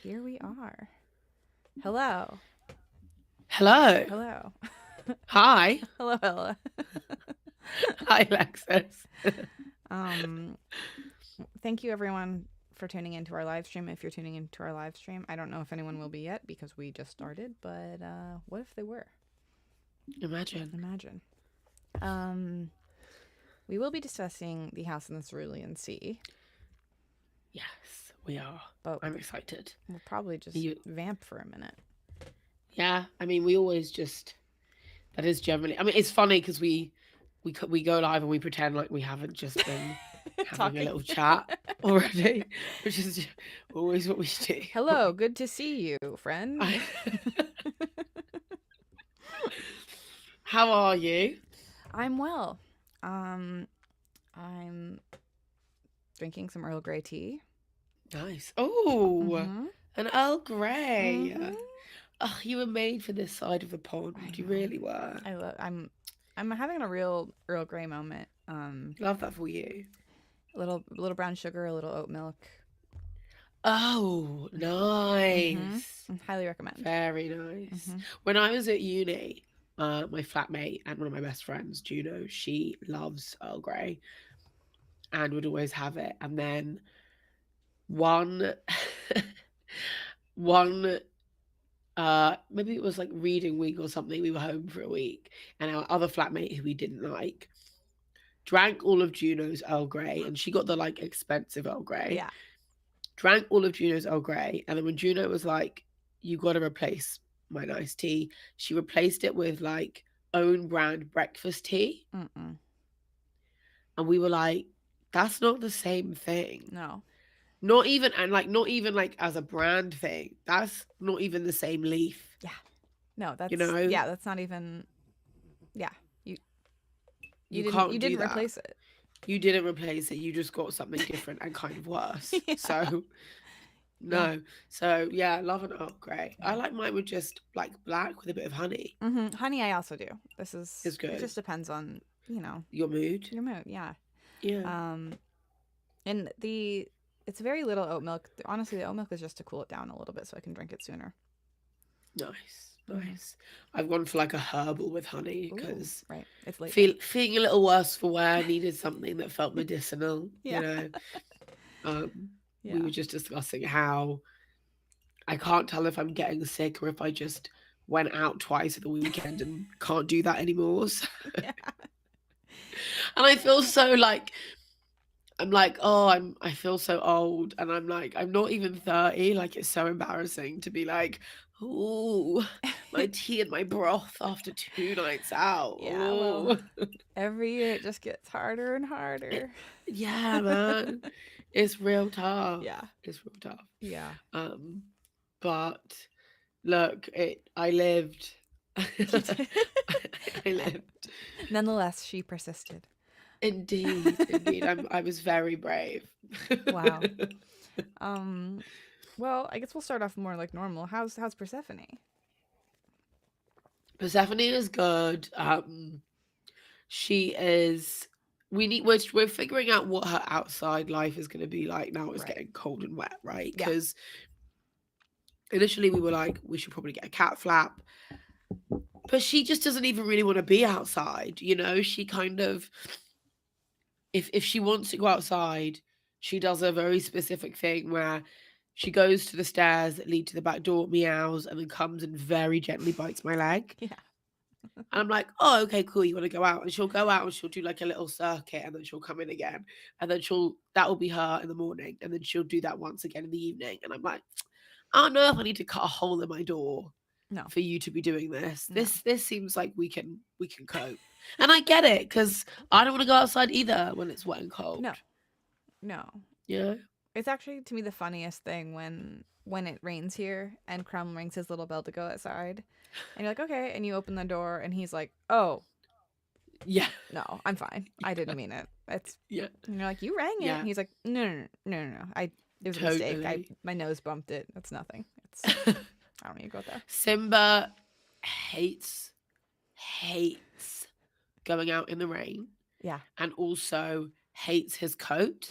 Here we are. Hello. Hello. Hello. Hi. Hello, hello. Hi, Alexis. um, Thank you everyone for tuning into our live stream. If you're tuning into our live stream, I don't know if anyone will be yet because we just started, but what if they were? Imagine. Imagine. Um, we will be discussing the house in the Cerulean Sea, Yes, we are. but I'm excited. we'll probably just You, vamp for a minute. yeah, I mean, we always just, that is generally, I mean, it's funny because we go live and we pretend like we haven't just been having a Talking. little chat already, which is always what we do. Hello, good to see you, friend. I- How are you? I'm well. Um, I'm drinking some Earl Grey tea. Nice. Oh, Mm-hmm. an Earl Grey. Mm-hmm. Oh, you were made for this side of the I pond. You know. really were. I'm having a real Earl Grey moment. Love that for you. A little brown sugar, a little oat milk. Oh, Mm-hmm. nice. Highly recommend. Very nice. Mm-hmm. When I was at uni, my flatmate and one of my best friends, Juno, she loves Earl Grey and would always have it. And then one, one, maybe it was like reading week or something. We were home for a week, and our other flatmate who we didn't like drank all of Juno's Earl Grey, and she got the like expensive Earl Grey. Yeah. Drank all of Juno's Earl Grey, and then when Juno was like, "You got to replace my nice tea," she replaced it with like own brand breakfast tea, Mm-mm. and we were like, "That's not the same thing." No. Not even like as a brand thing. That's not even the same leaf, Yeah. No. you know. That's not even. Yeah. You you You didn't can't you do didn't that. replace it. You didn't replace it. You just got something different and kind of worse. Yeah. So Yeah. no. So yeah, love an Earl Grey. I Yeah. like mine with just like black with a bit of honey. Mm-hmm. Honey, I also do. It's It good. just depends on Your mood. your mood. Yeah. Yeah. Um, and it's very little oat milk. Honestly, the oat milk is just to cool it down a little bit so I can drink it sooner. Nice. Mm-hmm. Nice. I've gone for like a herbal with honey Ooh, because right. It's late night. feeling a little worse for wear. I needed something that felt medicinal. You Yeah. know. Um, we Yeah. were just discussing how I can't tell if I'm getting sick or if I just went out twice at the weekend and can't do that anymore. So, Yeah. and I feel so like I'm like, oh, I feel so old, and I'm like, I'm not even 30. Like, it's so embarrassing to be like, oh, my tea and my broth after 2 nights out. Yeah. Well, Oh, every year it just gets harder and it, harder. yeah, man, it's real tough. Yeah. It's real tough. Yeah. Um, but look, I lived. You did. I lived. Nonetheless, she persisted. Indeed, indeed. I was very brave. Wow. Um. Well, I guess we'll start off more like normal. How's Persephone? Persephone is good. She is. We're figuring out what her outside life is going to be like now. It's Right. getting cold and wet, right? Yeah. Because initially we were like, we should probably get a cat flap, but she just doesn't even really want to be outside. You know, she kind of, if she wants to go outside, she does a very specific thing where she goes to the stairs that lead to the back door, meows, and then comes and very gently bites my leg. Yeah. And I'm like, oh, okay, cool. You want to go out? And she'll go out and she'll do like a little circuit and then she'll come in again. And then that will be her in the morning. And then she'll do that once again in the evening. And I'm like, I don't know if I need to cut a hole in my door No. for you to be doing this. No. This seems like we can cope. And I get it because I don't want to go outside either when it's wet and cold. No. No. Yeah. It's actually to me the funniest thing when it rains here and Crumb rings his little bell to go outside, and you're like, okay, and you open the door and he's like, oh Yeah. no, I'm fine. I didn't mean it. It's Yeah. and you're like, you rang it. Yeah. And he's like, no. It was a mistake. Totally. My nose bumped it. It's nothing. It's I don't need to go there. Simba hates going out in the rain Yeah. and also hates his coat.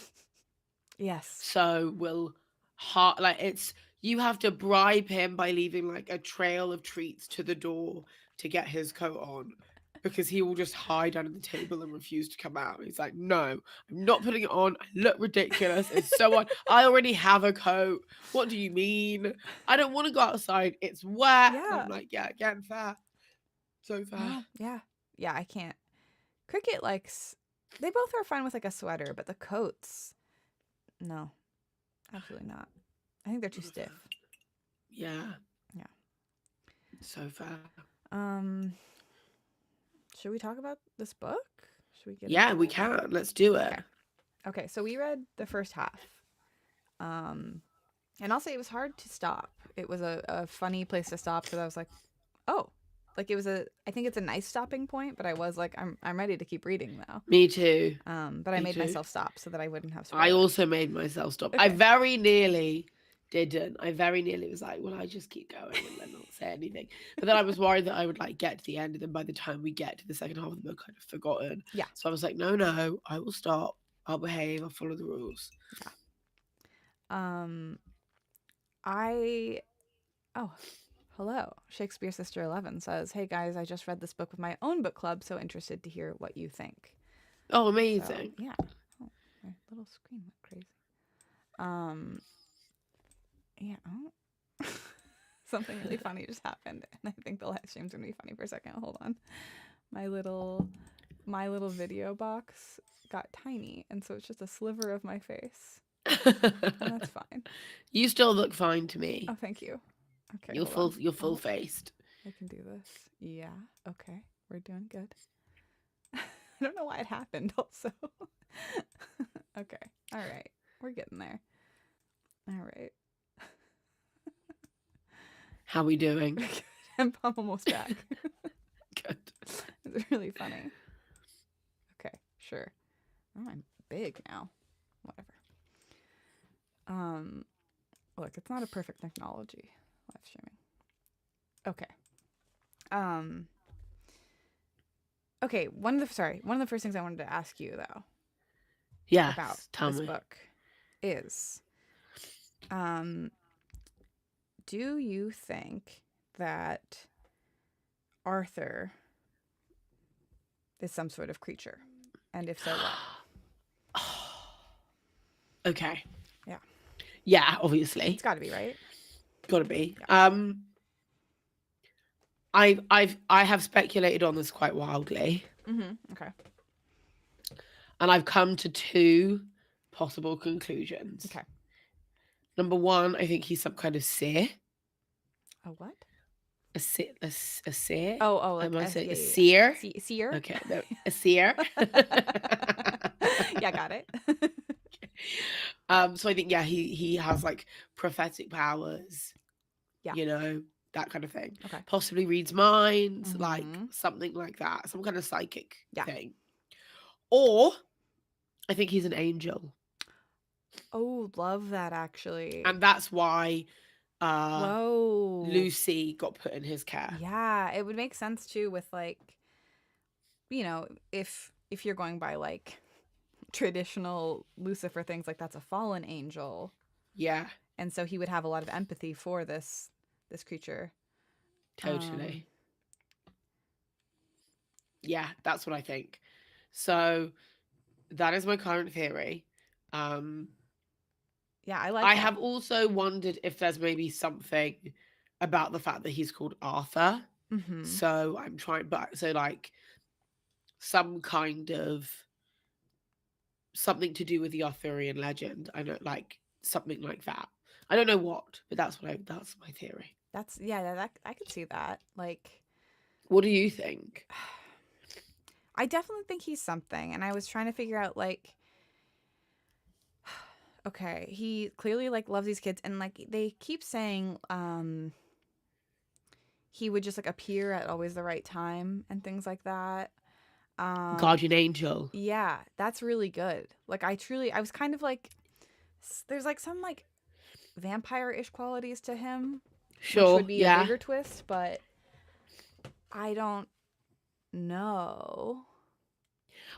Yes. So will heart like it's You have to bribe him by leaving like a trail of treats to the door to get his coat on, because he will just hide under the table and refuse to come out. He's like, no, I'm not putting it on. I look ridiculous. It's so on. I already have a coat. What do you mean? I don't want to go outside. It's wet. And I'm Yeah. like, yeah, again, fair. So fair. No. Yeah. Yeah. I can't. Cricket likes. They both are fine with like a sweater, but the coats, no, absolutely not. I think they're too stiff. Yeah. Yeah. So fair. Um. Should we talk about this book? Should we get Yeah, into we it? can. Let's do it. Okay. Okay. So we read the first half. Um, and I'll say it was hard to stop. It was a funny place to stop because I was like, oh, like it was a. I think it's a nice stopping point, but I was like, I'm ready to keep reading now. Me too. But I Me made too. myself stop so that I wouldn't have I spoilers. also made myself stop. I Okay. very nearly didn't. I very nearly was like, well, I just keep going and then not say anything. But then I was worried that I would like get to the end, and then by the time we get to the second half of the book, I'd have forgotten. Yeah. So I was like, no, I will stop. I'll behave. I'll follow the rules. Yeah. I. Oh, hello. Shakespeare Sister 11 says, "Hey guys, I just read this book with my own book club, so interested to hear what you think." Oh, So, amazing. yeah. Oh, my little screen went crazy. Yeah. Oh. Something really funny just happened, and I think the live stream's gonna be funny for a second. Hold on. My little video box got tiny, and so it's just a sliver of my face. And that's fine. You still look fine to me. Oh, thank you. Okay, You're hold on. you're full Oh, faced. I can do this. Yeah. Okay. We're doing good. I don't know why it happened also. Okay. All right. We're getting there. All right. How we doing? I'm almost back. Good. It's really funny. Okay, sure. Oh, I'm big now. Whatever. Look, it's not a perfect technology live streaming. Okay. Okay, one of the first things I wanted to ask you though Yes. about Tell this me. book is do you think that Arthur is some sort of creature? And if so, what? Okay. Yeah. Yeah, obviously. It's got to be, right? Gotta be. Yeah. I have speculated on this quite wildly. Okay. And I've come to two possible conclusions. Okay. Number one, I think he's some kind of seer. A what? A seer? Oh, like Am I saying yeah, a seer? Seer? Okay, no, a seer. Yeah, got it. So I think he has like prophetic powers. Yeah. You know, that kind of thing. Okay. Possibly reads minds, like Mhm. something like that, some kind of psychic Yeah. thing. Or I think he's an angel, Oh, love that actually. and that's why Whoa. Lucy got put in his care. Yeah, it would make sense too with like, if you're going by like traditional Lucifer things, like that's a fallen angel. Yeah, And so he would have a lot of empathy for this creature. totally. Yeah, that's what I think. So that is my current theory. Yeah, I like I that. have also wondered if there's maybe something about the fact that he's called Arthur. Mhm. So I'm trying, but so like some kind of something to do with the Arthurian legend. I know, like something like that. I don't know what, but that's my theory. That's that I could see that. Like, What do you think? I definitely think he's something, and I was trying to figure out like, okay, he clearly like loves these kids, and like they keep saying he would just like appear at always the right time and things like that. Guardian angel. Yeah, that's really good. Like I was kind of like, there's like some like vampire-ish qualities to him, Sure. which would be yeah. a bigger twist, but I don't know.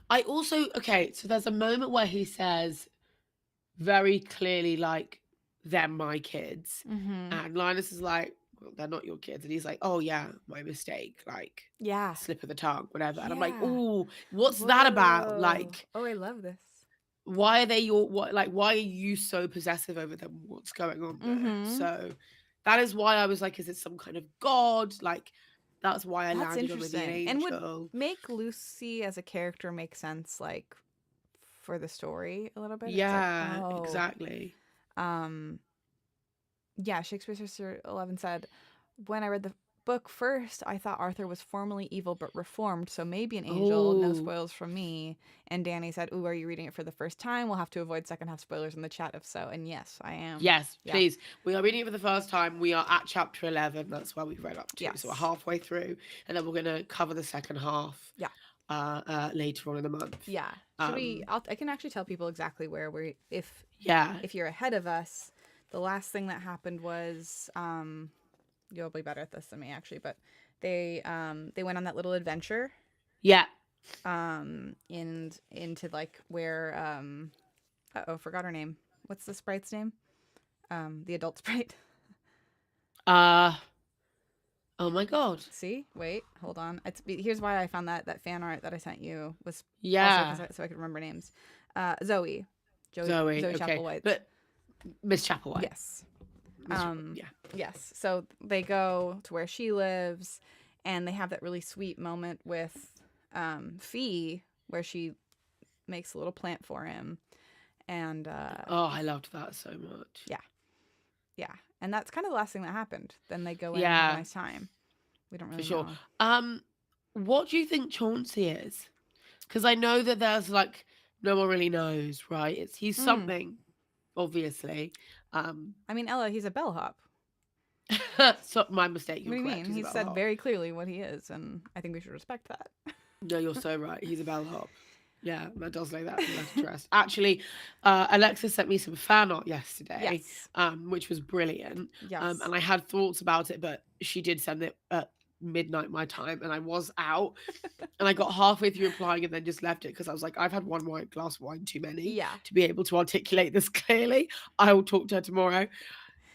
I also, okay, so there's a moment where he says very clearly, like, they're my kids. Mm-hmm. And Linus is like, well, they're not your kids. And he's like, oh yeah, my mistake. Like, Yeah. slip of the tongue, whatever. And I'm like, Yeah. oh, what's that about? Whoa. Like, Oh, I love this. why are they your what? Like, why are you so possessive over them? What's going on there? Mm-hmm. So that is why I was like, is it some kind of god? Like, that's why I That's landed on maybe an interesting. And would angel. make Lucy as a character make sense, like, for the story a little bit. It's like, Yeah, oh, exactly. um, yeah, Shakespeare's Sister 11 said, when I read the book first, I thought Arthur was formerly evil but reformed, so maybe an angel. No Oh, spoils from me. And Danny said, ooh, are you reading it for the first time? We'll have to avoid second half spoilers in the chat if so. And yes, I am. yes, Yeah. please. We are reading it for the first time. We are at chapter 11. That's where we've read up to. So we're Yes. halfway through, and then we're going to cover the second half Yeah. later on in the month. Yeah. Should we? I can actually tell people exactly where we're. Yeah. If you're ahead of us, the last thing that happened was you'll be better at this than me actually, but they went on that little adventure Yeah. and into like where forgot her name. What's the sprite's name? The adult sprite. Oh my god. See, wait, hold on. Here's why I found that fan art that I sent you was Yeah. also so I could remember names. Zoe, Zoe. Okay. Chapel-White. But Miss Chapel-White. Yes. Yeah. Yes. So they go to where she lives, and they have that really sweet moment with Fee, where she makes a little plant for him, and Oh, I loved that so much. yeah, and that's kind of the last thing that happened. Then they go in and have Yeah, a nice time. We don't really for sure. know. What do you think Chauncey is? Because I know that there's like no one really knows, right? He's something, obviously. I mean, Ella, he's a bellhop. So my mistake. What You're do you correct. mean? He's a He said bellhop. very clearly what he is, and I think we should respect that. No, you're so right. He's a bellhop. Yeah, that does lay that to rest. Actually, Alexis sent me some fan art yesterday, Yes. which was brilliant. Yes. And I had thoughts about it, but she did send it at midnight my time, and I was out, and I got halfway through replying and then just left it because I was like, I've had one white glass of wine too many Yeah. to be able to articulate this clearly. I will talk to her tomorrow.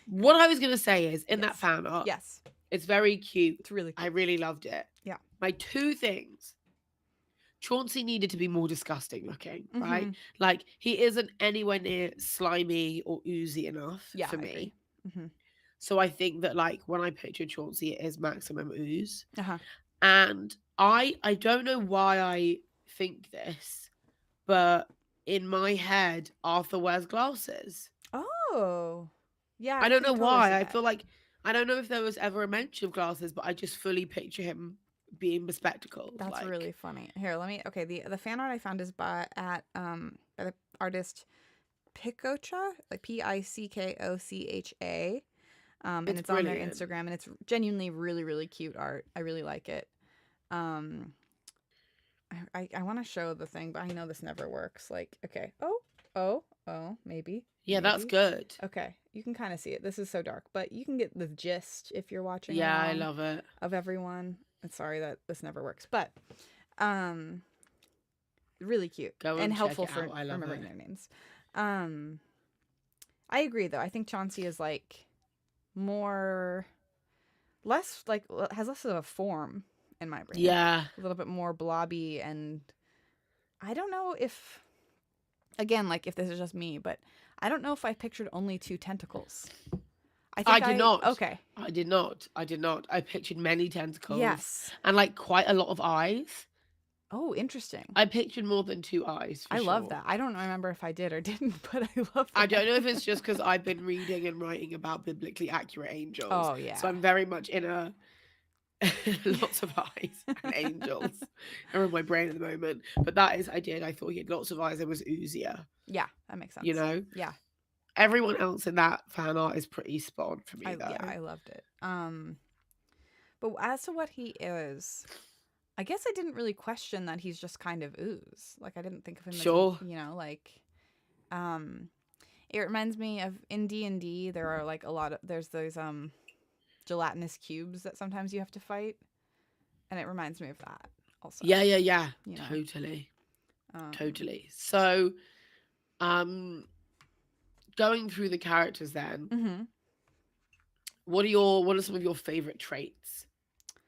What I was going to say is, in that Yes. fan art, Yes. it's very cute. It's really I cute. really loved it. Yeah. My two things. Chauncey needed to be more disgusting looking, right? Mhm. Like, he isn't anywhere near slimy or oozy enough Yeah, for I me. agree. Mm-hmm. So I think that, like, when I picture Chauncey, it is maximum ooze. Uh-huh. And I don't know why I think this, but in my head, Arthur wears glasses. Oh. Yeah, I don't know can totally see why. I that. feel like, I don't know if there was ever a mention of glasses, but I just fully picture him being bespectacled. That's like, really funny. Here, let me. Okay, the fan art I found is by the artist Pickocha, like Pickocha, and It's it's on their brilliant. Instagram, and it's genuinely really really cute art. I really like it. Um, I want to show the thing, but I know this never works. Like, okay, maybe. Yeah, that's maybe. good. Okay, you can kind of see it. This is so dark, but you can get the gist if you're watching. Yeah, I along love it. of everyone. And sorry that this never works, but really cute Go and and helpful check it for out. I love remembering it. their names. I agree though. I think Chauncey is like more less like has less of a form in my brain. Yeah. A little bit more blobby, and I don't know if again like if this is just me, but I don't know if I pictured only two tentacles. I did not. Okay. I did not. I pictured many tentacles. Yes. And like quite a lot of eyes. Oh, interesting. I pictured more than two eyes. For I love sure. that. I don't remember if I did or didn't, but I love that. I don't know if it's just because I've been reading and writing about biblically accurate angels. Oh, yeah. So I'm very much in a lots of eyes and angels are in my brain at the moment. But that is, I thought he had lots of eyes. It was oozier. Yeah, that makes sense. You know? Yeah. Everyone else in that fan art is pretty spot on for me, though. Yeah, I loved it. But as to what he is, I guess I didn't really question that he's just kind of ooze. Like I didn't think of him Sure. as, you know, like it reminds me of in D&D there are like there's those gelatinous cubes that sometimes you have to fight, and it reminds me of that also. Yeah. You know? Totally. So going through the characters then, Mm-hmm. what are some of your favorite traits?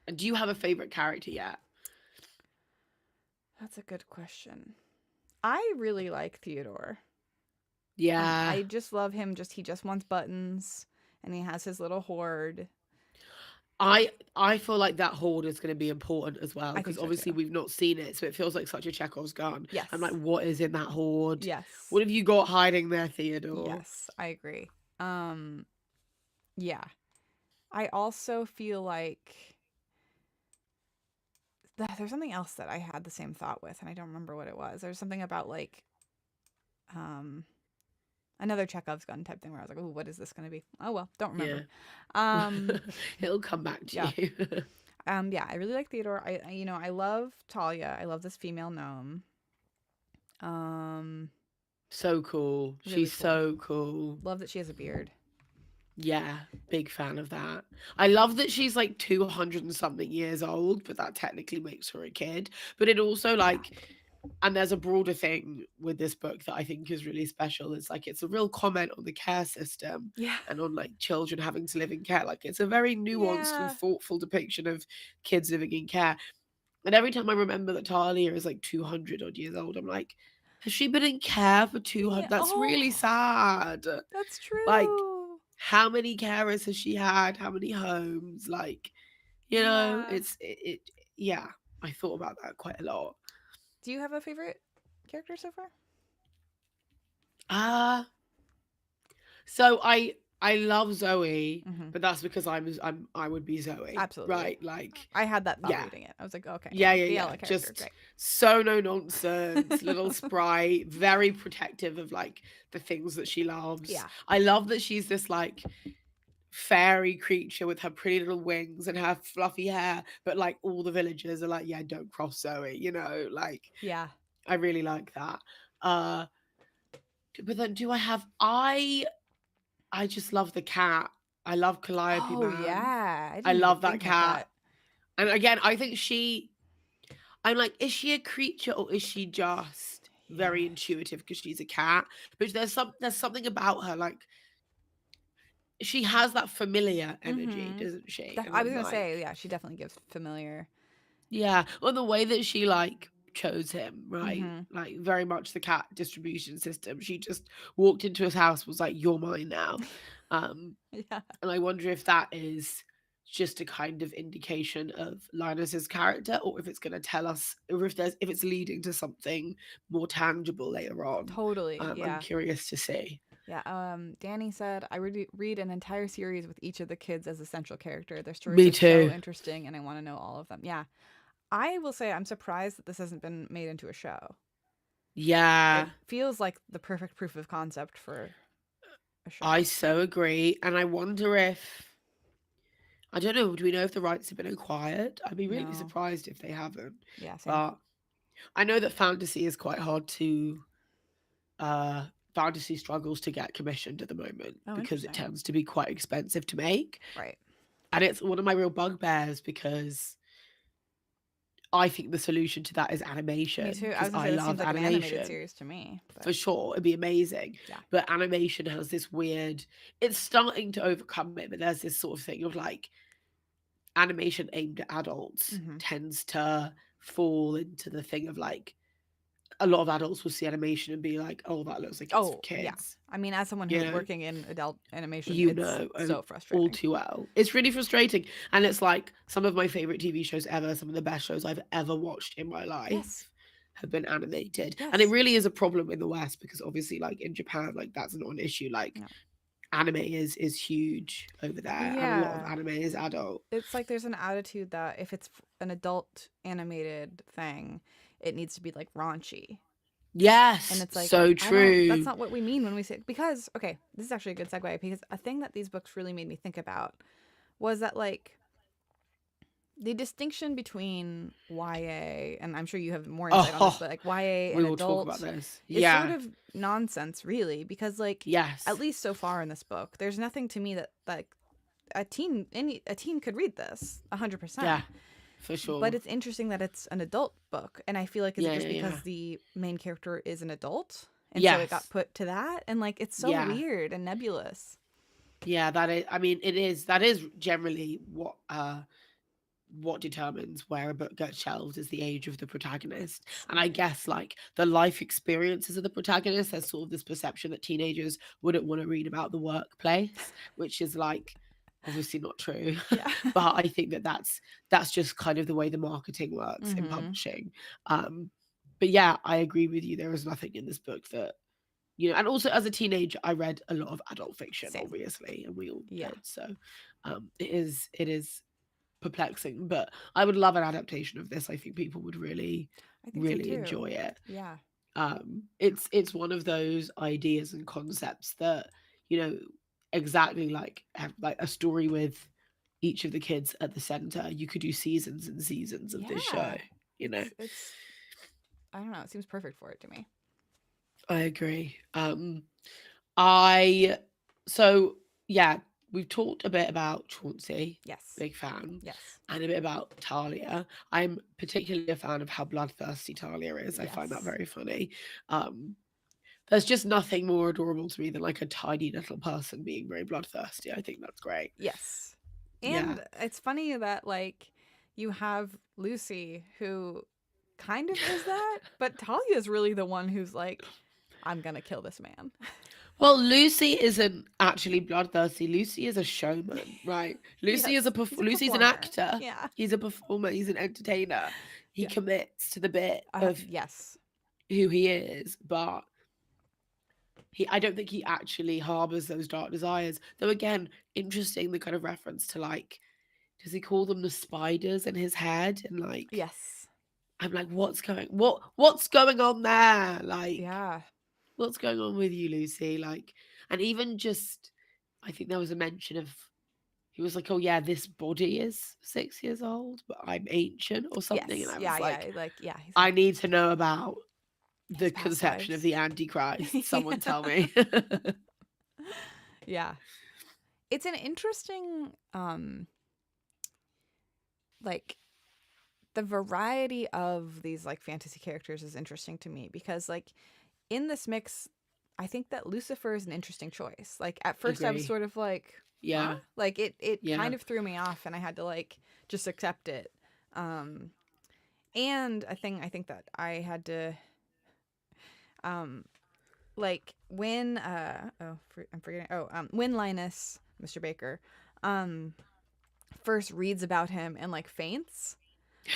And do you have a favorite character yet? That's a good question. I really like Theodore. Yeah. I just love him. He just wants buttons, and he has his little hoard. I feel like that horde is going to be important as well, I because think so obviously too. we've not seen it, so it feels like such a Chekhov's gun. I'm like, Yes. what is in that horde? Yes. What have you got hiding there, Theodore? Yes, I agree. Yeah. I also feel like there's something else that I had the same thought with, and I don't remember what it was. There's something about like um another Chekhov's gun type thing where I was like, "Oh, what is this going to be?" Oh well, don't Yeah. remember. Um, It'll come back to yeah. you. Yeah, I really like Theodore. I love Talia. I love this female gnome. Um, So cool. really She's cool. so cool. Love that she has a beard. Yeah, big fan of that. I love that she's like 200 and something years old, but that technically makes her a kid. But it also Yeah. like, and there's a broader thing with this book that I think is really special. It's like it's a real comment on the care system Yeah. and on like children having to live in care. Like it's a very nuanced and Yeah. thoughtful depiction of kids living in care. And every time I remember that Talia is like 200 odd years old, I'm like, has she been in care for 200? Yeah. That's really Oh, sad. that's Like, true. how many carers has she had? How many homes? Like, Yeah. yeah, I thought about that quite a lot. Do you have a favorite character so far? Uh so I love Zoe, Mm-hmm. but that's because I would be Zoe, Absolutely. right? Like, I had that thought yeah. reading it. I was like, okay, Yeah, the Ella character, Just great. so no nonsense, little sprite, very protective of like the things that she loves. Yeah. I love that she's this like fairy creature with her pretty little wings and her fluffy hair, but like all the villagers are like, yeah, don't cross Zoe, like Yeah. I really like that. Uh but then do I just love the cat. I love Calliope Oh Man. yeah. I I didn't even love that think about cat. that. And again, I think I'm like, is she a creature or is she just Yeah. very intuitive because she's a cat? But there's something about her, like she has that familiar energy, Mm-hmm. doesn't she? And I was I'm gonna say, like, yeah, she definitely gives familiar. yeah, or the way that she like chose him, right? Mm-hmm. Like very much the cat distribution system. She just walked into his house, was like, "You're mine now," Yeah. and I wonder if that is just a kind of indication of Linus's character, or if it's going to tell us, or if it's leading to something more tangible later on. Totally. I'm Yeah. curious to see. Yeah. Danny said I would read an entire series with each of the kids as a central character. Their stories Me are so too. interesting, and I want to know all of them. Yeah. I will say I'm surprised that this hasn't been made into a show. Yeah, It feels like the perfect proof of concept for a show. I so agree, and I wonder if I don't know. Do we know if the rights have been acquired? I'd be really No. surprised if they haven't. Yeah, same. But I know that fantasy is quite hard to. Fantasy struggles to get commissioned at the moment Oh, because it interesting. tends to be quite expensive to make, Right. and it's one of my real bugbears because I think the solution to that is Me animation too. I because was gonna I say this seems love like an animated animation. series to me. But For sure, it'd be amazing. yeah. But animation has this weird. It's starting to overcome it, but there's this sort of thing of like animation aimed at adults Mm-hmm. tends to fall into the thing of like a lot of adults will see animation and be like, "Oh, that looks like it's for Oh, yeah. kids." I mean, as someone You who's know, working in adult animation, you it's know, so all frustrating. too well. It's really frustrating, and it's like some of my favorite TV shows ever, some of the best shows I've ever watched in my life. Yes. Have been animated, Yes. and it really is a problem in the West because obviously, like in Japan, like that's not an issue. Like No. anime is huge over there, and a lot of Yeah. anime is adult. It's like there's an attitude that if it's an adult animated thing, it needs to be like raunchy. Yes, And it's like, so that's true. not what we mean when we say, because, okay, this is actually a good segue, because a thing that these books really made me think about was that, like, the distinction between YA, and I'm sure you have more insight on this, Oh, but like YA we and will talk about adult this. is sort Yeah. of nonsense, really, because, like, Yes. at least so far in this book, there's nothing to me that, like, a teen could read this 100%. Yeah. For sure. But it's interesting that it's an adult book, and I feel like is it Yeah, just yeah, because yeah. the main character is an adult And so it got Yes. put to that. And like, it's so Yeah. weird and nebulous. Yeah, that is, I mean, that is generally what determines where a book gets shelved is the age of the protagonist. So And I weird. guess like the life experiences of the protagonist, there's sort of this perception that teenagers wouldn't want to read about the workplace, which is like obviously not true. Yeah. But I think that that's just kind of the way the marketing works in Mm-hmm. publishing. Um, but yeah, I agree with you. There is nothing in this book that, and also as a teenager, I read a lot of adult fiction, Same. obviously, and we all Yeah. did. So it is perplexing, but I would love an adaptation of this. I think people would really, I think so really too. enjoy it. Yeah. It's one of those ideas and concepts that, you know, exactly like like a story with each of the kids at the center. You could do seasons and seasons of this show. Yeah. You know, It's I don't know, it seems perfect for it to me. I agree. I so yeah, we've talked a bit about Chauncey, Yes. big fan, Yes. and a bit about Talia. I'm particularly a fan of how bloodthirsty Talia is. I find that Yes. very funny. Um, there's just nothing more adorable to me than like a tiny little person being very bloodthirsty. I think that's great. Yes. Yeah. And it's funny that like you have Lucy who kind of is that, but Talia is really the one who's like, I'm gonna kill this man. Well, Lucy isn't actually bloodthirsty. Lucy is a showman, right? Lucy is Yes. He's a Lucy's an performer. actor. Yeah. He's a performer. He's an entertainer. He Yeah. commits to the bit of Yes. who he is, but I don't think he actually harbors those dark desires. Though again, interesting the kind of reference to like, does he call them the spiders in his head? And like, Yes. I'm like, what's going on there? Like, Yeah. what's going on with you, Lucy? Like, and even just, I think there was a mention of, he was like, oh yeah, this body is 6 years old, but I'm ancient or something. And Yes. I Yeah. was Yeah. like, Like, yeah. He's I like need to know about his the past conception of lives. the Antichrist. Yeah. Someone tell me. Yeah. It's an interesting, like, the variety of these like fantasy characters is interesting to me because like in this mix, I think that Lucifer is an interesting choice. Like at first I was Agree. sort of like, huh? Yeah. Like it Yeah. kind of threw me off and I had to like just accept it. Um and I think that I had to um like when I'm forgetting when Linus, Mr. Baker, um first reads about him and like faints,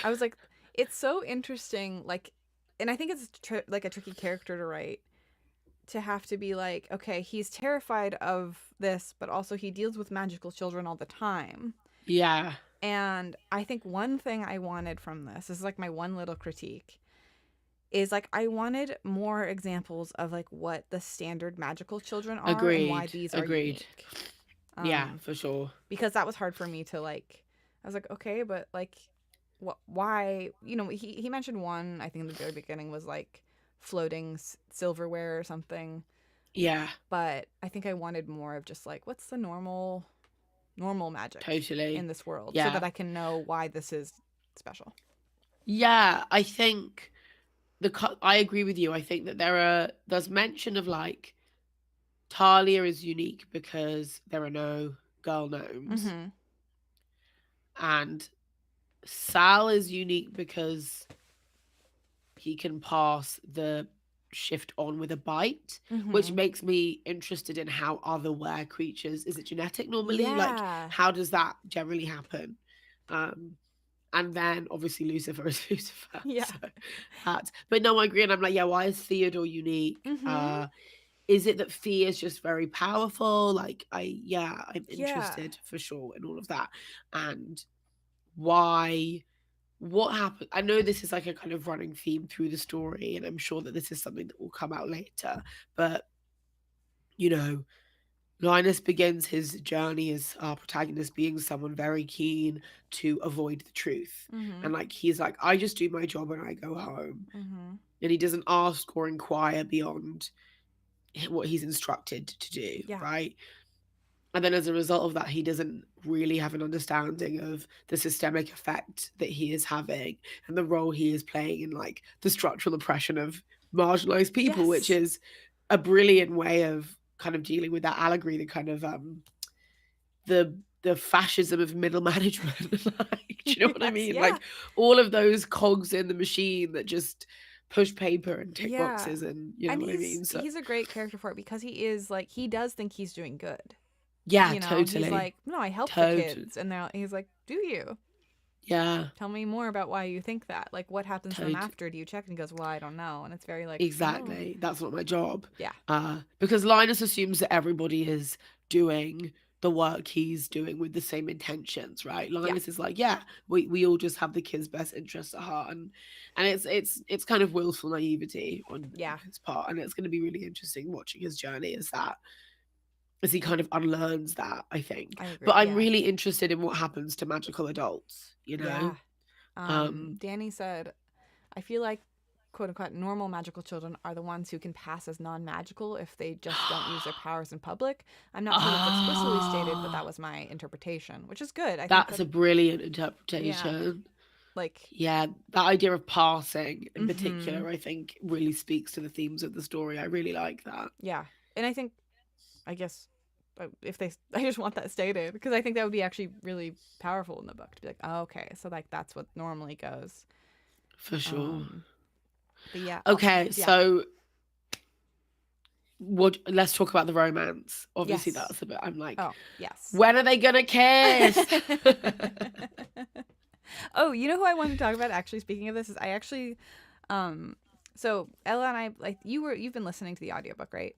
I was like, it's so interesting. Like, and I think it's like a tricky character to write to have to be like, okay, he's terrified of this, but also he deals with magical children all the time. Yeah. And I think one thing I wanted from this is like my one little critique is like I wanted more examples of like what the standard magical children are and why Agreed. these are Agreed. unique. Yeah, Um, for sure. because that was hard for me to like. I was like, okay, but like what, why, he mentioned one, I think in the very beginning, was like floating silverware or something, Yeah, but I think I wanted more of just like what's the normal magic in totally. this world so that Yeah. I can know why this is special. Yeah, I think I agree with you. I think that there's mention of like Talia is unique because there are no girl gnomes, Mhm. and Sal is unique because he can pass the shift on with a bite, which Mhm. makes me interested in how other were creatures, is it genetic normally? Like, Yeah. how does that generally happen? Um, and then obviously Lucifer is Lucifer. Yeah. So but no, I agree. And I'm like, yeah, why is Theodore unique? Mhm. Is it that Thea is just very powerful? Like, I'm Yeah. interested for sure in all of that. And why what happened? I know this is like a kind of running theme through the story, and I'm sure that this is something that will come out later. But you know, Linus begins his journey as our protagonist being someone very keen to avoid the truth. And Mhm. like he's like, I just do my job and I go home. Mhm. And he doesn't ask or inquire beyond what he's instructed to do, Yeah. right? And then as a result of that, he doesn't really have an understanding of the systemic effect that he is having and the role he is playing in like the structural oppression of marginalized people, which Yes. is a brilliant way of kind of dealing with that allegory, the kind of the fascism of middle management. Like, do you know what I Yes, mean? yeah. Like all of those cogs in the machine that just push paper and tick Yeah. boxes, and you know And what I mean? So he's a great character for it because he is like he does think he's doing good. yeah, You know, he's totally. like, "No, I help the Totally. kids." And he's like, "Do you? Yeah, Tell me more about why you think that. Like what happens to them totally. after? Do you check?" And he goes, "Well, I don't know." And it's very like, "Oh, Exactly. That's not my job. yeah. Because Linus assumes that everybody is doing the work he's doing with the same intentions, right? Yeah. Linus is like, yeah, we all just have the kids' best interests at heart, and it's kind of willful naivety on Yeah. his part, and it's going to be really interesting watching his journey as he kind of unlearns that, I think. I agree. But I'm Yeah. really interested in what happens to magical adults, you know? Yeah. Um, Danny said, "I feel like quote unquote normal magical children are the ones who can pass as non-magical if they just don't use their powers in public. I'm not sure that's explicitly stated, but that ah. was my interpretation, which is good. I think That's that a brilliant yeah, interpretation. like Yeah, that idea of passing in mhm. particular, I think, really speaks to the themes of the story. I really like that. Yeah. And I think I guess if they I just want that stated because I think that would be actually really powerful in the book to be like, "Oh, okay, so like that's what normally goes." For sure. Um but yeah, Okay, yeah. so what? Let's talk about the romance. Obviously, Yes. that's a bit. I'm like, Oh, yes. when are they gonna kiss? Oh, you know who I wanted to talk about actually speaking of this is I actually um so Ella and I like you've been listening to the audiobook, right?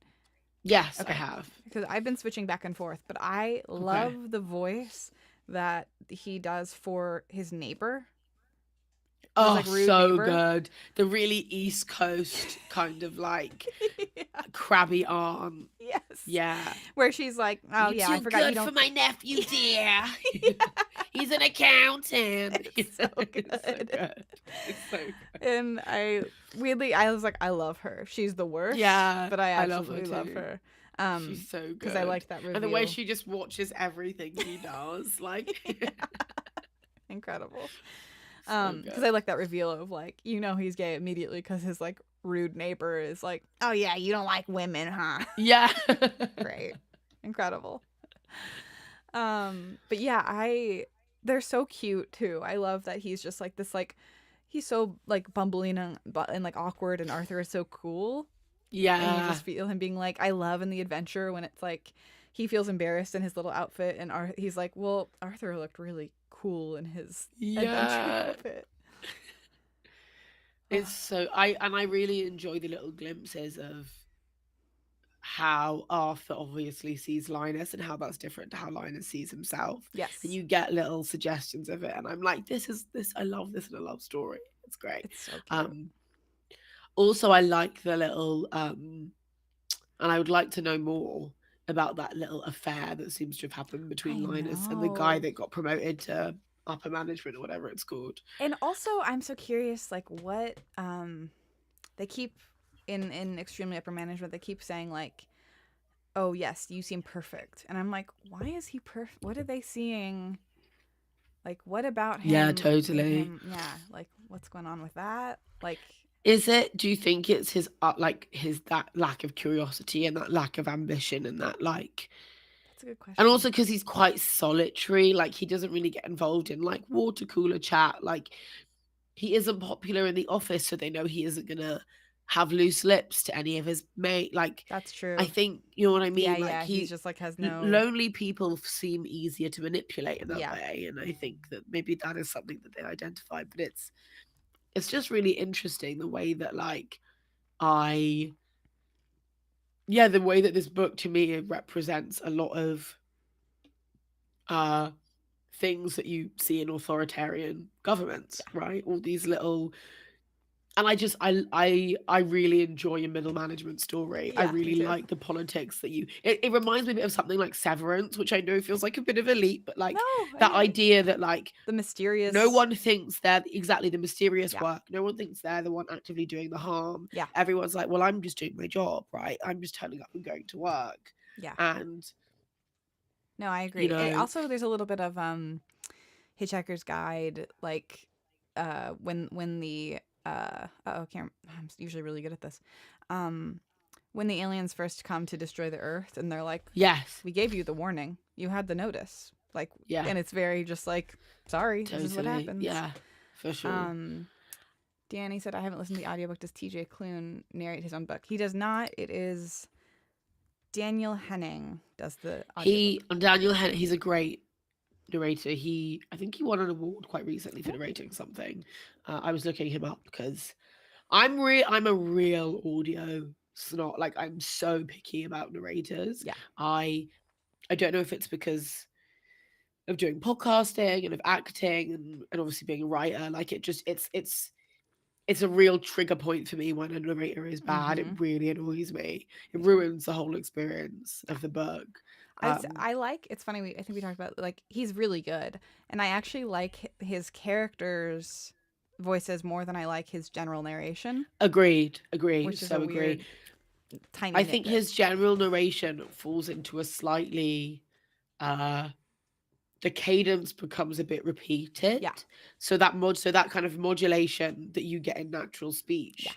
Yes, I Okay. have. Because I've been switching back and forth, but I Okay. love the voice that he does for his neighbor, for his Oh, like rude so neighbor. good. The really East Coast kind of like Yeah. crabby aunt. Yes. Yeah. Where she's like, "Oh You yeah, I too forgot you good for don't." my nephew, dear. Yeah. He's an accountant. It's so It's so good. good. It's so good. And I was like, I love her. She's the worst, Yeah, but I I love her absolutely love too. her. She's so Because I good. liked that And the way reveal. she just watches everything he does, like, Incredible. so Because I good. like that reveal of like, he's gay immediately because his like rude neighbor is like, "Oh yeah, you don't like women, huh?" Yeah. Great. Incredible. But yeah, they're so cute too. I love that he's just like this like he's so like bumbling and like awkward and Arthur is so cool. And you Yeah. just feel him being like, I love in the adventure when it's like he feels embarrassed in his little outfit and he's like, well, Arthur looked really cool in his adventure Yeah. outfit. It's so I really enjoy the little glimpses of how Arthur obviously sees Linus and how that's different to how Linus sees himself. And Yes, you get little suggestions of it. And I'm like, this, I love this in a love story. It's great. it's so cute. Um, Also, I like the little, and I would like to know more about that little affair that seems to have happened I between Linus and the guy know. that got promoted to upper management or whatever it's called. And also, I'm so curious, like what they keep in extremely upper management. They keep saying like, "Oh yes, you seem perfect," and I'm like, "Why is he perfect? What are they seeing? Like, what about Yeah, him made totally. him? Yeah, like what's going on with that? Like, Is it? Do you think it's his like his that lack of curiosity and that lack of ambition and that like, that's a good and question. also because he's quite solitary, like he doesn't really get involved in like water cooler chat, like he isn't popular in the office, so they know he isn't gonna have loose lips to any of his mate. Like, That's I true. think you know what I Yeah, mean. Like yeah. He's just like has no. lonely people seem easier to manipulate in that Yeah, way, and I think that maybe that is something that they identify. But it's just really interesting the way that like I yeah the way that this book to me represents a lot of uh things that you see in authoritarian governments, yeah, right? All these little and I really enjoy a middle management story. I yeah. Me really too. like the politics that it reminds me a bit of something like Severance, which I know feels like a bit of a leap, but No, like I that get it. idea that like The no mysterious. one thinks they're exactly the mysterious Yeah, work. No one thinks they're the one actively doing the harm. yeah, Everyone's like, well, I'm just doing my job, right? I'm just turning up and going to work. yeah. And, No, I you agree. know, Also, there's a little bit of Hitchhiker's Guide, like when the I can't. I'm usually really good at this. Um, when the aliens first come to destroy the Earth, and they're like, Yes. "We gave you the warning. You had the notice." Like, Yeah. and it's very just like, "Sorry, this is what Totally. happens." Yeah. For sure. Um, Danny said, "I haven't listened to the audiobook. Does TJ Klune narrate his own book?" He does not. It is Daniel Henning does the audiobook. Daniel Hennett, he's a great narrator. I think he won an award quite recently for narrating something. I was looking him up because I'm a real audio snot. Like, I'm so picky about narrators. Yeah. I don't know if it's because of doing podcasting and of acting and obviously being a writer. Like, it's a real trigger point for me when a narrator is bad. It Mm-hmm. really annoys me. It Me too. ruins the whole experience Yeah. of the book. I like. It's funny. I think we talked about like he's really good, and I actually like his characters' voices more than I like his general narration, Agreed. which is So a agree. weird tiny I think nitpick. his general narration falls into a slightly uh the cadence becomes a bit repeated. Yeah. So that kind of modulation that you get in natural Yeah. speech,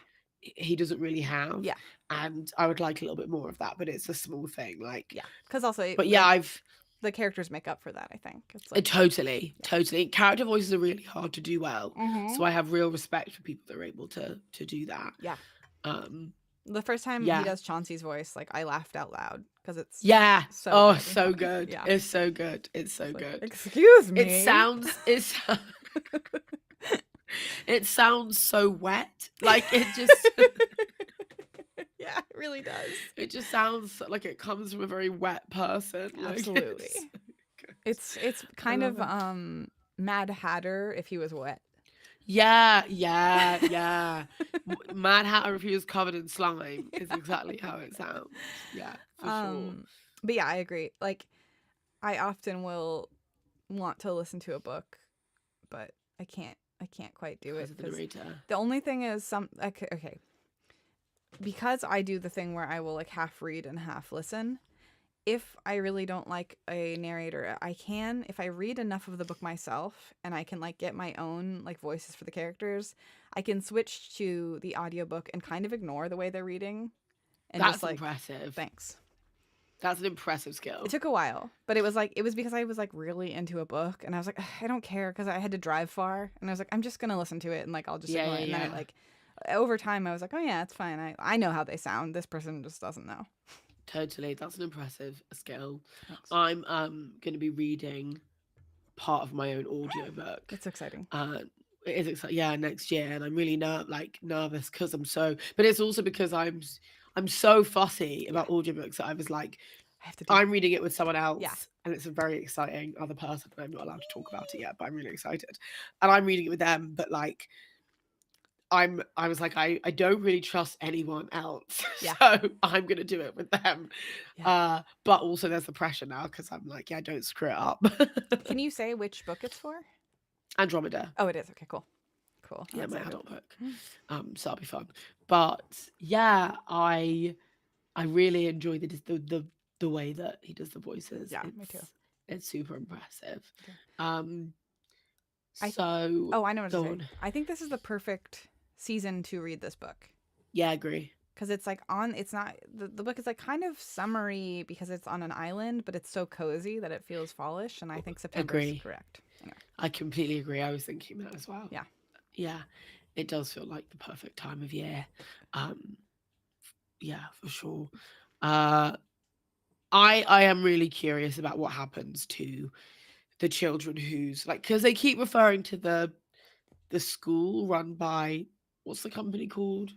he doesn't really have. Yeah. And I would like a little bit more of that, but it's a small thing. Like, Yeah. Because also, but yeah, the characters make up for that. I think it's like totally, yeah. totally. Character voices are really hard to do well. Mm-hmm. So I have real respect for people that are able to do that. Yeah. Um, The first time Yeah. he does Chauncey's voice, like I laughed out loud because it's yeah. so Oh, good and so funny. good. Yeah. It's so good. It's so It's like, good. excuse me. It sounds so wet. Like, it just Yeah, it really does. it just sounds like it comes from a very wet person. Like, Absolutely. It's kind of Mad Hatter if he was wet. yeah. Mad Hatter if he was covered in slime is exactly how it sounds. Yeah, for sure. But yeah, I agree. Like I often will want to listen to a book, but I can't quite do it Because of the because narrator. the only thing is okay. Because I do the thing where I will like half read and half listen. If I really don't like a narrator, I can, if I read enough of the book myself and I can like get my own like voices for the characters, I can switch to the audiobook and kind of ignore the way they're reading and That's just like impressive. thanks. That's an impressive skill. It took a while, but it was because I was like really into a book and I was like, I don't care because I had to drive far and I was like, I'm just gonna listen to it and like I'll just ignore it. And then it like over time I was like, oh yeah, it's fine. I know how they sound. This person just doesn't know. Totally. That's an impressive skill. Thanks. I'm going to be reading part of my own audiobook. It's exciting. It is exciting. Yeah, next year, and I'm really nervous because but it's also because I'm so fussy about audiobooks that I was like, I have to do I'm reading it with someone else, Yeah. and it's a very exciting other person. And I'm not allowed to talk about it yet, but I'm really excited, and I'm reading it with them. But like, I was like, I don't really trust anyone else, Yeah. so I'm gonna do it with them. Yeah. But also there's the pressure now because I'm like, yeah, don't screw it up. Can you say which book it's for? Andromeda. Oh, it is. Okay, cool. Cool. Yeah, I'm my excited. adult book. So that'll be fun. But yeah, I really enjoy the way that he does the voices. Yeah, me too. It's super impressive. Okay. So I know what to go say. on. I think this is the perfect season to read this book. Yeah, I agree. Because it's like it's not, the book is like kind of summery because it's on an island, but it's so cozy that it feels fallish. And I think September is correct. Anyway. I completely agree. I was thinking that as well. Yeah. Yeah. It does feel like the perfect time of year. Yeah, for sure. I am really curious about what happens to the children who's like, because they keep referring to the school run by, what's the company called?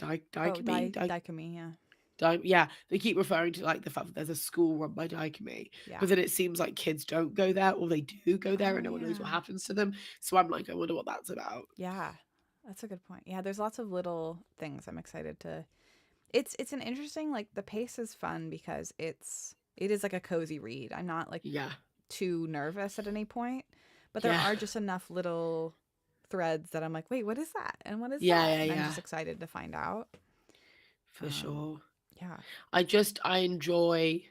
Daikami, yeah. Yeah, they keep referring to like the fact that there's a school run by Daikami, Yeah. but then it seems like kids don't go there, or they do go there and no one knows what yeah. happens to them. So I'm like, I wonder what that's about. Yeah, that's a good point. Yeah, there's lots of little things I'm excited to. It's an interesting, like the pace is fun because it is like a cozy read. I'm not like too nervous at any point, but there are just enough little threads that I'm like, wait, what is that? And what is that? And I'm just excited to find out. For sure. Yeah. I enjoy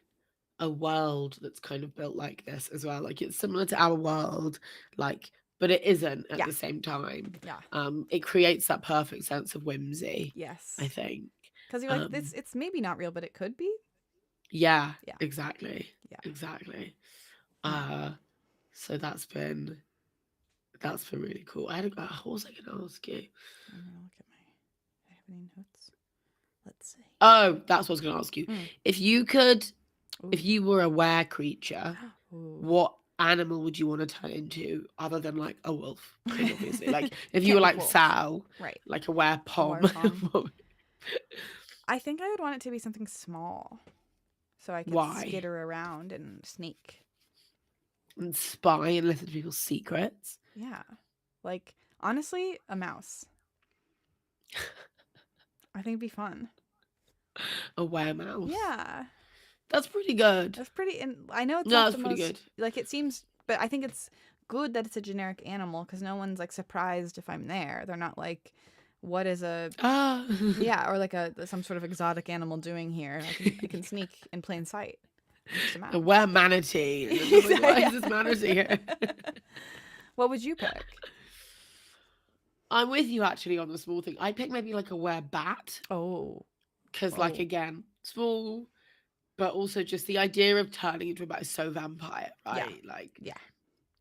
a world that's kind of built like this as well. Like, it's similar to our world, like, but it isn't at the same time. Yeah. It creates that perfect sense of whimsy. Yes. I think. Because you're like, this, it's maybe not real, but it could be. Yeah, Yeah. exactly. Yeah. Exactly. Yeah. So that's been really cool. What was I gonna ask you? I'm gonna look at my. Do I have any notes? Let's see. Oh, that's what I was gonna ask you. Mm. If you could, Ooh. if you were a were creature, Ooh. what animal would you want to turn into other than like a wolf? Because obviously, like if you Can't were be like wolves. Sal, Right. like a were pom, werepom. I think I would want it to be something small, so I could Why? skitter around and sneak. And spy and listen to people's secrets. Yeah, like honestly, a mouse. I think it'd be fun. A weremouse. Yeah, That's pretty good. that's pretty. And I know it's No, not that's the pretty most good. like it seems, but I think it's good that it's a generic animal because no one's like surprised if I'm there. They're not like, what is a Ah. yeah, or like some sort of exotic animal doing here. I can sneak in plain sight. I'm just a mouse. A were manatee. And it's like, why is this manatee here? What would you pick? I'm with you actually on the small thing. I'd pick maybe like a were bat. Oh, Because like again, small, but also just the idea of turning into a bat is so vampire, right? Yeah. Like Yeah.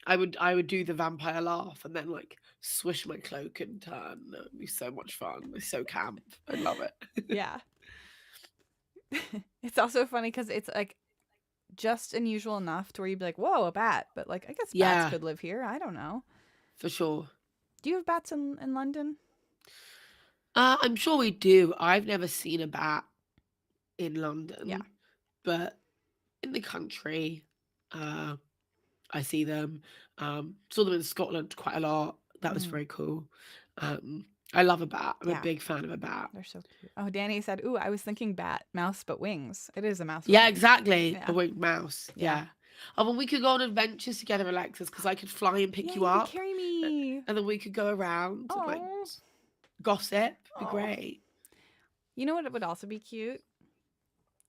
I would do the vampire laugh and then like swish my cloak and turn. It would be so much fun. It's so camp. I love it. Yeah. It's also funny because it's like just unusual enough to where you'd be like, whoa, a bat. But like, I guess bats could live here. I don't know. For sure. Do you have bats in London? I'm sure we do. I've never seen a bat in London. Yeah. But in the country, I see them. Saw them in Scotland quite a lot. That was very cool. I love a bat. I'm a big fan of a bat. They're so cute. Oh, Danny said, ooh, I was thinking bat, mouse, but wings. It is a mouse. Yeah, exactly. Yeah. A winged mouse. Yeah. Oh, well, we could go on adventures together, Alexis, because I could fly and pick you up. Carry me. And then we could go around and like gossip. It'd be great. You know what would also be cute?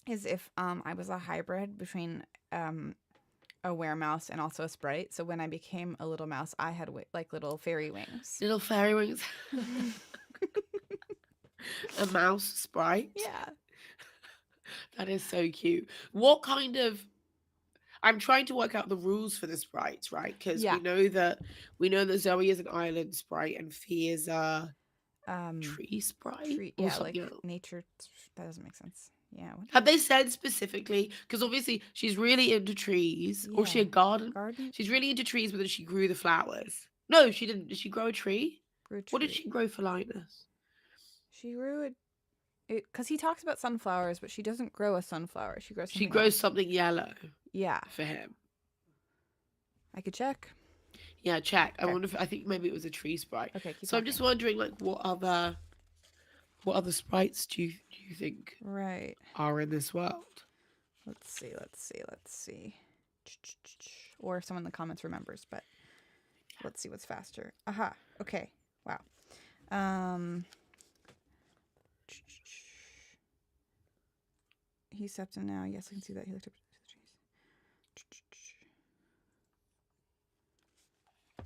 Is if I was a hybrid between a weremouse and also a sprite. So when I became a little mouse, I had like little fairy wings. Little fairy wings. A mouse sprite. Yeah. That is so cute. What kind of... I'm trying to work out the rules for the sprites, right? Because we know that Zoe is an island sprite and Fee is a tree sprite. Yeah, like nature. That doesn't make sense. Yeah. Have they said specifically? Because obviously she's really into trees. Or she a garden? She's really into trees, but then she grew the flowers. No, she didn't. Did she grow a tree? What did she grow for lightness? She grew it because he talks about sunflowers, but she doesn't grow a sunflower. She grows. She grows something yellow. Yeah. For him. I could check. Yeah, check. Okay. I wonder if I think maybe it was a tree sprite. Okay. So I'm just wondering, like, what other sprites do you think are in this world? Let's see. Or if someone in the comments remembers, but let's see what's faster. Aha. Okay. Wow. He stepped in now. Yes, I can see that. He looked up to the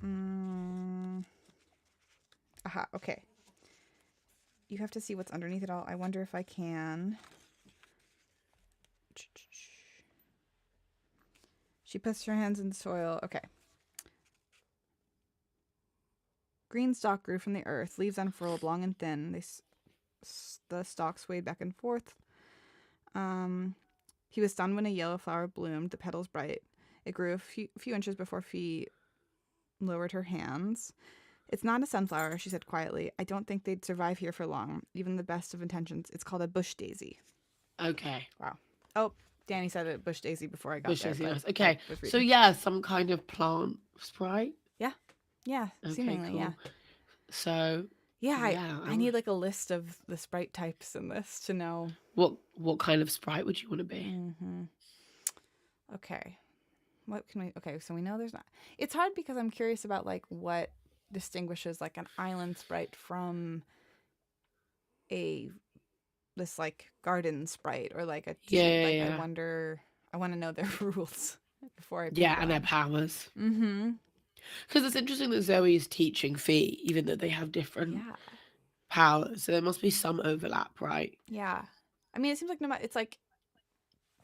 trees. Aha, okay. You have to see what's underneath it all. I wonder if I can. She puts her hands in the soil. Okay. Green stalk grew from the earth. Leaves unfurled, long and thin. The stalk swayed back and forth. He was stunned when a yellow flower bloomed, the petals bright. It grew a few inches before Fee lowered her hands. It's not a sunflower, she said quietly. I don't think they'd survive here for long, even the best of intentions. It's called a bush daisy. Okay. Wow. Oh, Danny said a bush daisy before I got bush there. Daisy, yes. Okay. So yeah, some kind of plant sprite. Yeah. Yeah. Okay, seemingly, cool. Yeah. So I need like a list of the sprite types in this to know what kind of sprite would you want to be. Mm-hmm. Okay. What can we? Okay, so we know there's not. It's hard because I'm curious about like what distinguishes like an island sprite from this like garden sprite or like a tree. I wonder. I want to know their rules before I. And their powers. Mm-hmm. Because it's interesting that Zoe is teaching Fee, even though they have different powers, so there must be some overlap, right? Yeah. I mean, it seems like no matter, it's like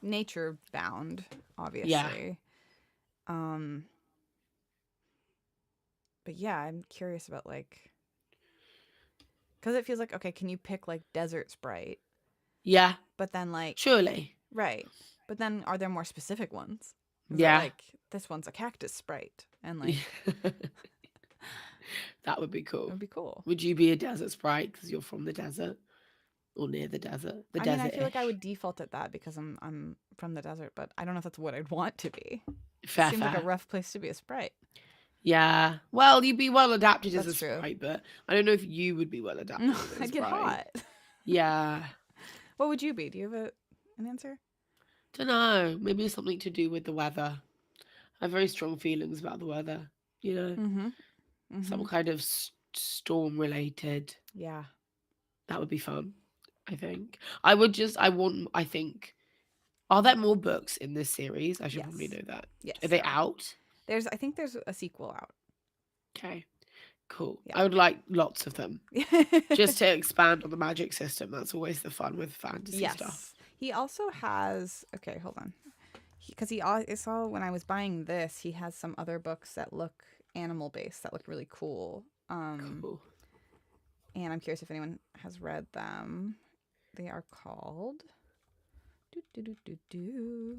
nature bound, Yeah. obviously. Um, but yeah, I'm curious about like, because it feels like, okay, can you pick like desert sprite? Yeah. But then like, Surely. right. But then are there more specific ones? Is it Yeah. like, this one's a cactus sprite? And like, That would be it cool. would be cool. Would you be a desert sprite because you're from the desert or near the desert? The I mean, I feel like I desert-ish. would default at that because I'm from the desert, but I don't know if that's what I'd want to be. Fair, Seems like a fair. rough place to be a sprite. Yeah. Well, you'd be well adapted as a That's true. sprite, but I don't know if you would be well No, adapted as a I'd get sprite. hot. Yeah. What would you be? Do you have an answer? Don't know. Maybe it's something to do with the weather. I have very strong feelings about the weather. You know, Mm-hmm. some Mm-hmm. kind of storm related. Yeah. That would be fun. I think. I would just. I want. I think. Are there more books in this series? I should probably Yes. know that. Yes, Are they there are. out? I think there's a sequel out. Okay. Cool. Yeah. I would like lots of them. Just to expand on the magic system. That's always the fun with fantasy stuff. Yes. He also has. Okay, hold on. Because I saw when I was buying this, he has some other books that look animal based that look really cool. Cool. And I'm curious if anyone has read them. They are called do do do do do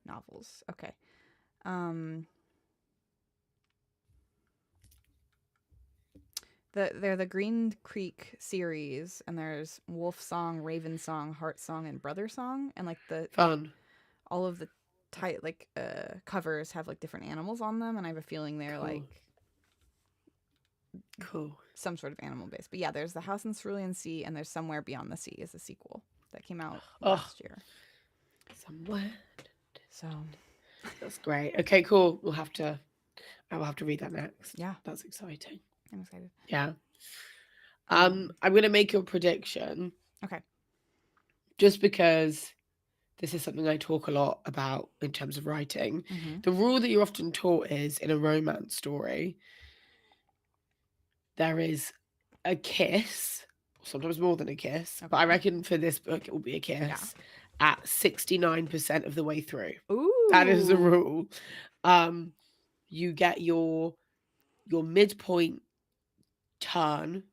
novels. Okay. They're the Green Creek series, and there's Wolf Song, Raven Song, Heart Song, and Brother Song, and like Fun. all of the covers have like different animals on them, and I have a feeling they're Cool. like Cool. some sort of animal based. But yeah, there's The House in Cerulean Sea, and there's Somewhere Beyond the Sea is a sequel that came out Oh, last year. somewhere. So That's great. Okay, cool. I will have to read that next. yeah, That's exciting. I'm excited. Yeah. I'm gonna make your prediction. Okay. Just because this is something I talk a lot about in terms of writing. Mm-hmm. The rule that you're often taught is in a romance story, there is a kiss, sometimes more than a kiss, but I Okay. reckon for this book it will be a kiss at 69% of the way through. Ooh. That is the rule. You get your midpoint turn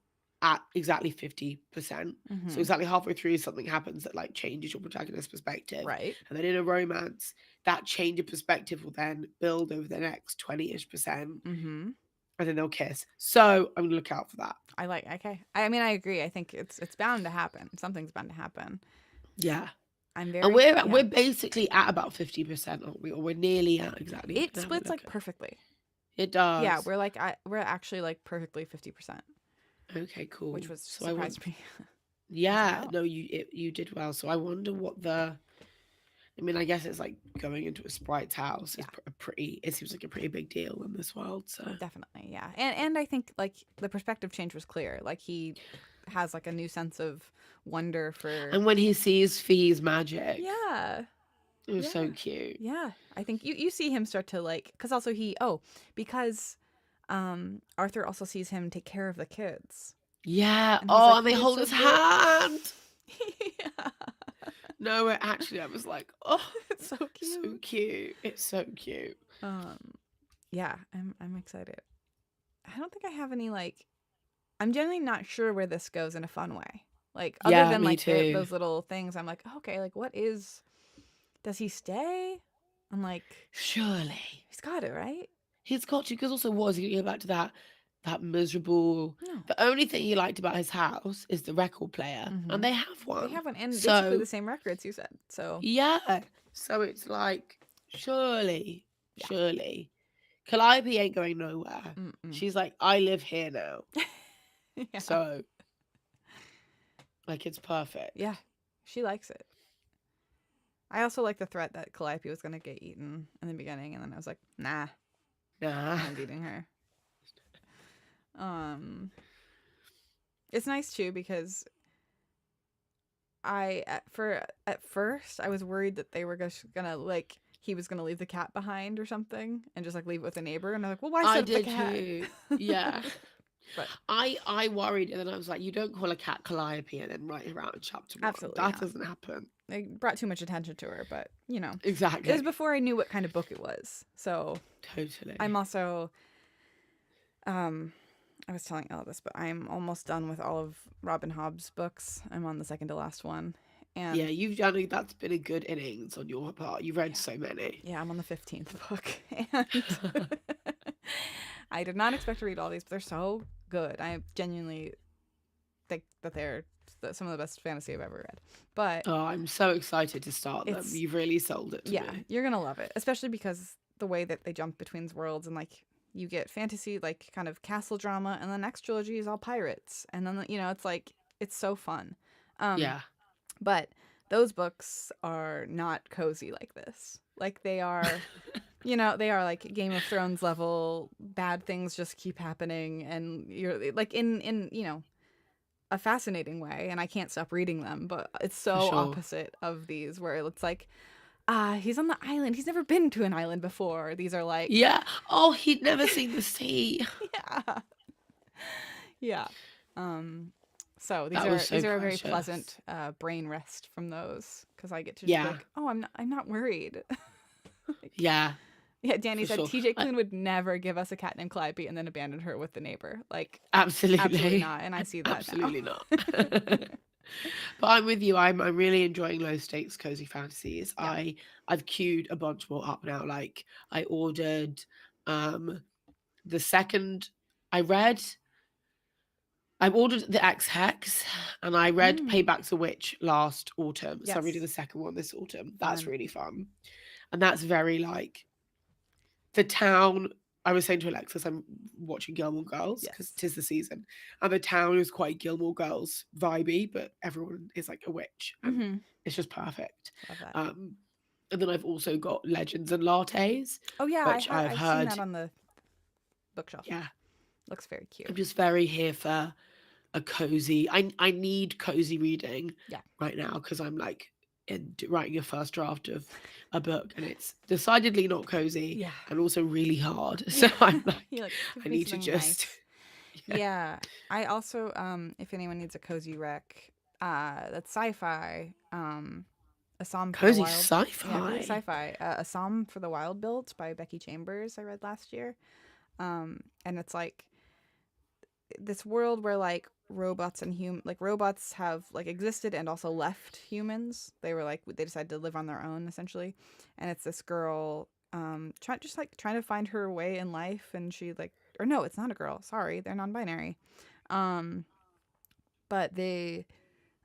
at exactly 50%. Mm-hmm. So exactly halfway through, something happens that like changes your protagonist's perspective. Right. And then in a romance, that change of perspective will then build over the next 20-ish%. Mm-hmm. And then they'll kiss. So I'm gonna look out for that. Okay. I mean, I agree. I think it's bound to happen. Something's bound to happen. Yeah. I'm very. And we're basically at about 50%, aren't we? Or we're nearly at exactly. It splits like perfectly. It does. Yeah, we're actually like perfectly 50%. Okay, cool. Which was surprised me. Yeah, Wow. no, you did well. So I wonder what the. I mean, I guess it's like going into a sprite's house. Yeah. It seems like a pretty big deal in this world. So Definitely, yeah. And I think like the perspective change was clear. Like he has like a new sense of wonder for. And when he sees Fee's magic, Yeah. it was so cute. Yeah, I think you see him start to like because also because Arthur also sees him take care of the kids. Yeah. And he's like, and they "It's hold so his good." hand. Yeah. No, actually, I was like, oh, It's so cute. so cute. It's so cute. Yeah, I'm excited. I don't think I have any like. I'm generally not sure where this goes in a fun way. Like other than me like too. those little things, I'm like, okay, like what is? Does he stay? I'm like, Surely he's got it right. he's got to, because also was he go back to that miserable. No. The only thing he liked about his house is the record player, and they have one. They have one, and So- basically the same records you said. So Yeah. So it's like, surely, Calliope ain't going nowhere. She's like, I live here now. yeah. So, like, it's perfect. Yeah, she likes it. I also like the threat that Calliope was going to get eaten in the beginning, and then I was like, nah, I'm eating her. It's nice too because at first I was worried that they were just gonna like he was going to leave the cat behind or something and just like leave it with a neighbor. And I'm like, well, why I set up the did cat? too. Yeah. But I worried, and then I was like, you don't call a cat Calliope and then write her out in chapter 1. absolutely That not. doesn't happen. It brought too much attention to her, but you know, it was Exactly. before I knew what kind of book it was. So Totally. I'm also, I was telling Elle this, but I'm almost done with all of Robin Hobb's books. I'm on the second to last one. And Yeah, you've done. That's been a good innings on your part. You've read so many. yeah, I'm on the 15th book. And I did not expect to read all these, but they're so good. I genuinely think that they're some of the best fantasy I've ever read. But Oh, I'm so excited to start them. it's, You've really sold it to yeah, me. you're going to love it, especially because the way that they jump between worlds and like you get fantasy, like kind of castle drama, and the next trilogy is all pirates. And then, you know, it's like, it's so fun. Yeah. But those books are not cozy like this. Like they are, you know, they are like Game of Thrones level. Bad things just keep happening, and you're like in you know, a fascinating way. And I can't stop reading them. But it's For so sure. opposite of these, where it's like, he's on the island. He's never been to an island before. These are like, Yeah. Oh, he'd never seen the sea. yeah, yeah. Um, so That was so these are a very precious. pleasant brain rest from those, because I get to just be Yeah. like, oh, I'm not worried. Like, Yeah. yeah, Danny For said sure. TJ Klune would never give us a cat named Calliope and then abandon her with the neighbor. Like, absolutely Absolutely. not. And I see that now. Absolutely not. But I'm with you. I'm really enjoying low stakes cozy fantasies. Yeah. I've queued a bunch more up now. Like I ordered um the second I read I ordered the X Hex and I read Mm, Payback's a Witch last autumn. So I'm reading yes. the second one this autumn. That's Fun. really fun. And that's very like the town. I was saying to Alexis, I'm watching Gilmore Girls because Yes. tis the season, and the town is quite Gilmore Girls vibey, but everyone is like a witch, and Mm-hmm. it's just perfect. Love that. Um, and then I've also got Legends and Lattes, Oh yeah, which I've I've seen heard. that on the bookshelf. Yeah, Looks very I'm cute. just very here for a cozy. I need cozy reading Yeah. right now because I'm like writing a first draft of a book and it's decidedly not cozy Yeah. and also really hard. So Yeah. I'm like, You're like, I give me need to something just nice. Yeah. I also, if anyone needs a cozy rec, that's sci-fi. A Psalm for the cozy Wild. Yeah, cozy sci-fi. sci-fi. A Psalm for the Wild Built by Becky Chambers. I read last year. And it's like this world where like robots and robots have like existed and also left humans. They were like they decided to live on their own essentially, and it's this girl trying to find her way in life, and she like or no, it's not a girl. Sorry, they're non-binary. Um, but they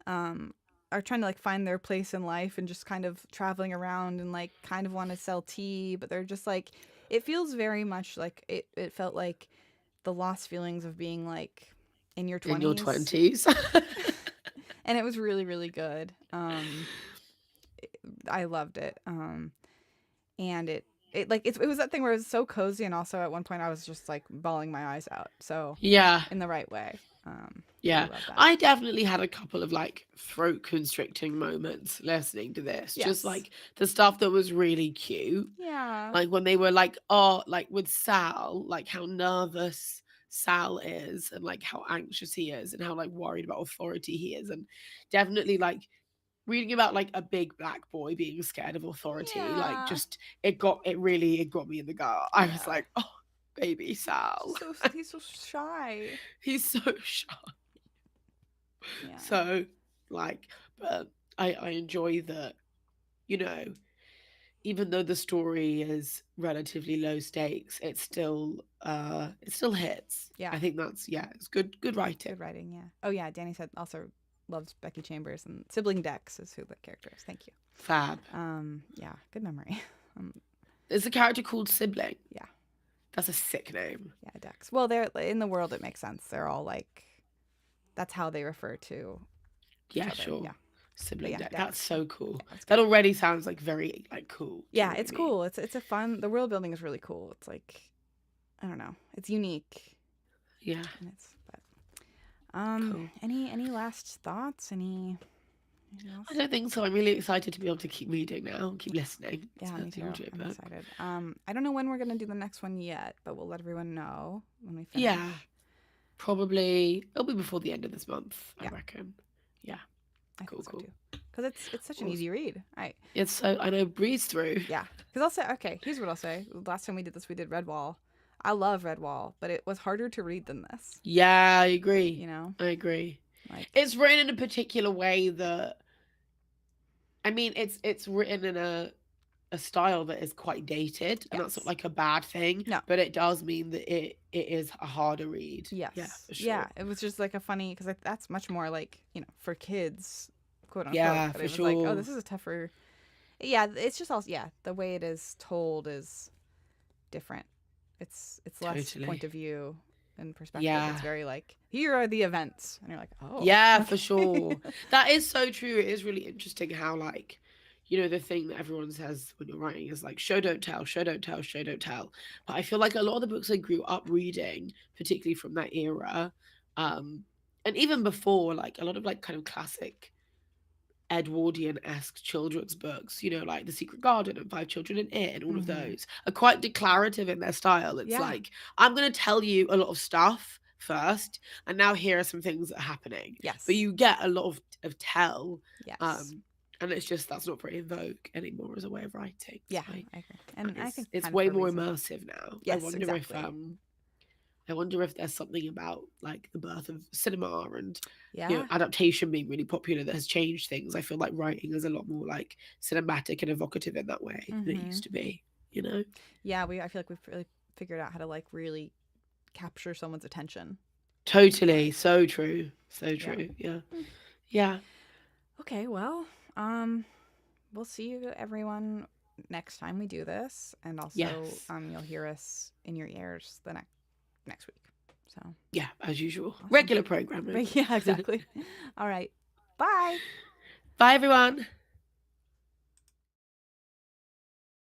um are trying to like find their place in life and just kind of traveling around and like kind of want to sell tea, but they're just like it feels very much like it felt like the lost feelings of being like in your In your 20s. 20s. And it was really really good. I loved it. And it was that thing where it was so cozy, and also at one point I was just like bawling my eyes out, so Yeah. in the right way. Really Yeah, love that. I definitely had a couple of like throat constricting moments listening to this. Just Yes. like the stuff that was really cute. Yeah. Like when they were like, oh, like with Sal, like how nervous Sal is and like how anxious he is and how like worried about authority he is. And definitely like reading about like a big black boy being scared of authority, like Yeah. just it got me in the gut. I was Yeah. like, oh, baby Sal. Just so he's so shy. He's so shy. Yeah. So like, but I enjoy that, you know, even though the story is relatively low stakes, it still hits. Yeah. I think that's it's good writing. Good writing, yeah. Oh yeah, Danny said also loves Becky Chambers, and Sibling Dex is who the character is. Thank you. Fab. Yeah, good memory. Um, There's a character called Sibling. yeah, That's a sick name. yeah, Dex. Well, they're in the world. It makes sense. They're all like, that's how they refer to each Yeah, other. sure. Yeah, Sibling yeah, deck. Dex. That's so cool. Yeah, that's That good. already sounds like very like cool. Do you Yeah, know what it's I mean? cool. It's a fun. The world building is really cool. It's like, I don't know. It's unique, Yeah. and it's but Cool. any last thoughts? Any Anything I else? don't think so. I'm really excited to be able to keep reading now, keep listening Yeah, to me the too. I'm audiobook. excited. I don't know when we're gonna do the next one yet, but we'll let everyone know when we Yeah, finish. probably it'll be before the end of this month, I Yeah, reckon. Yeah, I think cool, so cool. too. Because it's such an Awesome. easy read. I It's so I know breeze through. Yeah. Because I'll say, okay, here's what I'll say. Last time we did this, we did Redwall. I love Redwall, but it was harder to read than this. Yeah, I agree. You know, I agree. like It's written in a particular way that I mean, it's written in a style that is quite dated, and that's not yes, like a bad thing, no, but it does mean that it is a harder read. Yeah, yes, for yeah. sure. It was just like a funny because that's much more like for kids, quote unquote. Yeah, But for it was like, oh, sure. this is a tougher. Yeah, it's just also the way it is told is different. It's less point Totally. of view and perspective. It's Yeah. very like here are the events, and you're like, oh, Yeah, for okay, sure. That is so true. It is really interesting how, like, the thing that everyone says when you're writing is like, show, don't tell, show, don't tell, show, don't tell. But I feel like a lot of the books I grew up reading, particularly from that era, um, and even before, like, a lot of, like, kind of classic Edwardian-esque children's books, like The Secret Garden and Five Children in It and all of mm-hmm. those are quite declarative in their style. It's Yeah, like, I'm going to tell you a lot of stuff first, and now here are some things that are happening. But yes, you get a lot of tell, yes. um, and it's just that's not very in vogue anymore as a way of writing. Yeah, So I agree, and I think it's kind of way for a more reason. immersive now. Yes, exactly. I wonder if there's something about like the birth of cinema and Yeah. adaptation being really popular that has changed things. I feel like writing is a lot more like cinematic and evocative in that way than it Mm-hmm. used to be. You know? Yeah, I feel like we've really figured out how to like really capture someone's attention. Totally. Like, So true. So yeah. true. Yeah. Mm. Yeah. Okay, well, um, we'll see you everyone next time we do this, and also Yes. you'll hear us in your ears the next week. So Yeah. As usual. awesome. Regular programming. But yeah, exactly. All right. Bye. Bye, everyone.